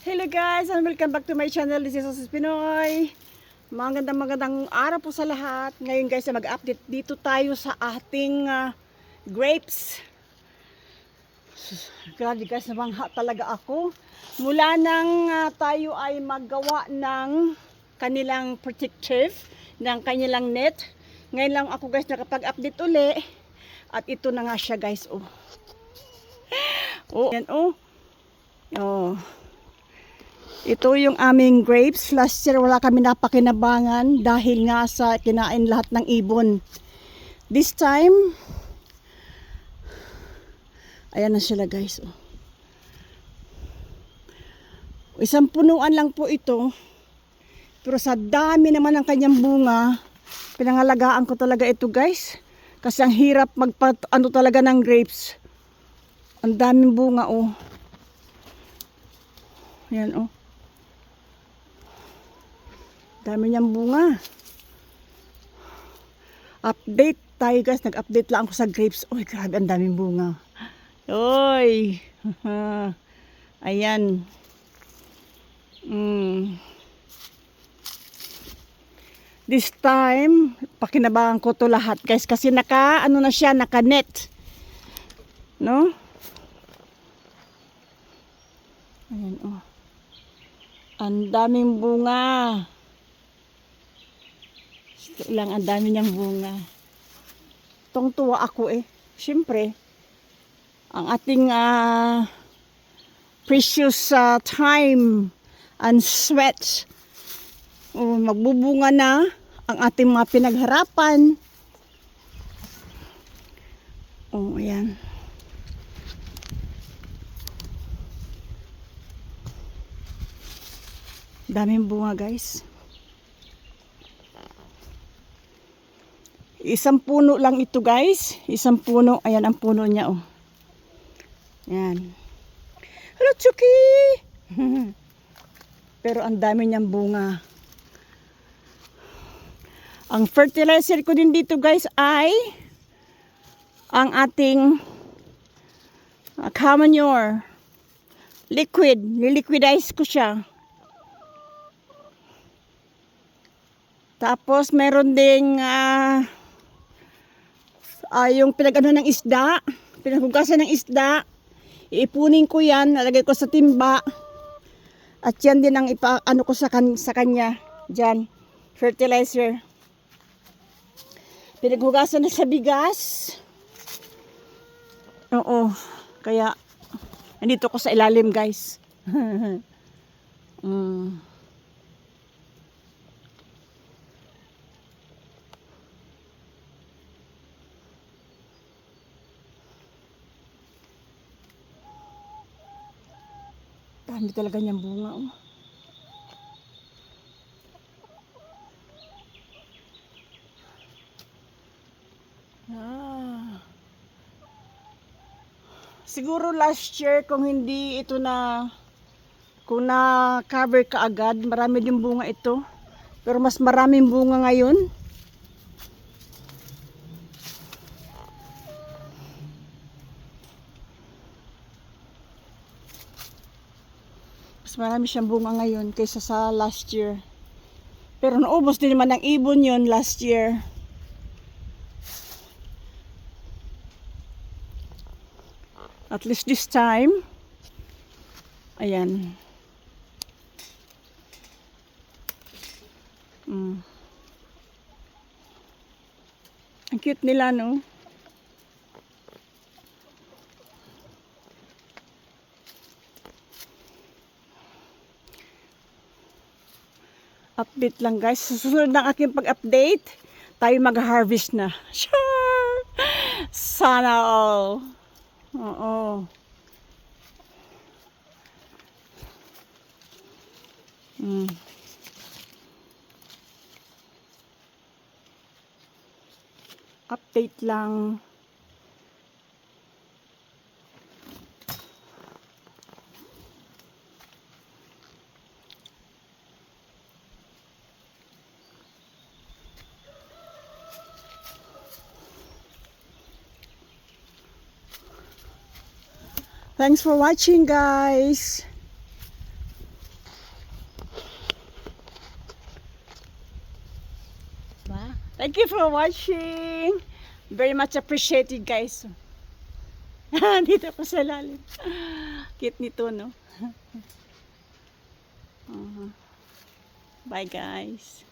Hello guys and welcome back to my channel. This is Sosis Pinoy. Magandang araw po sa lahat. Ngayon guys, mag-update dito tayo sa ating grapes. Grabe guys, nabangha talaga ako. Mula nang tayo ay maggawa ng kanilang protective, ng kanilang net. Ngayon lang ako guys nakapag-update uli. At ito na nga siya guys. Yan oh. Ito yung aming grapes. Last year wala kami napakinabangan dahil nga sa kinain lahat ng ibon. This time, ayan na sila guys. Isang punuan lang po ito. Pero sa dami naman ng kanyang bunga, pinangalagaan ko talaga ito guys. Kasi ang hirap ano talaga ng grapes. Ang daming bunga Ayan dami niyang bunga. Update tayo guys. Nag-update lang ako sa grapes. Uy, grabe ang daming bunga. Uy. Ayan. This time, pakinabangan ko to lahat guys. Kasi naka-net. No? Ayan ang daming bunga. Ang dami niyang bunga. Tuwa ako Siyempre, ang ating precious time and sweat. Magbubunga na ang ating mga pinagharapan. Ayan. Daming bunga guys. Isang puno lang ito guys. Isang puno. Ayan ang puno niya Ayan. Hello Chucky! Pero ang dami niyang bunga. Ang fertilizer ko din dito guys ay ang ating cow manure. Liquid. Niliquidize ko siya. Tapos meron ding yung pinag-ano ng isda, pinaghugasan ng isda, iipunin ko yan, nalagay ko sa timba, at yan din ang ipaano ko sa kanya, dyan, fertilizer. Pinaghugasan na sa bigas, kaya, nandito ko sa ilalim guys. Dami talaga niyang bunga Siguro last year kung cover kaagad, marami din bunga ito. Pero mas maraming bunga ngayon. Mas marami siyang bunga ngayon kaysa sa last year. Pero naubos din naman ng ibon yon last year. At least this time, ayan. Ang cute nila, no? Update lang guys. Susunod ng aking pag-update, tayo mag-harvest na. Sure! Sana all. Update lang. Thanks for watching guys. Thank you for watching. Very much appreciated, guys. Dito pa sa lalim. Cute nito, no? Bye, guys.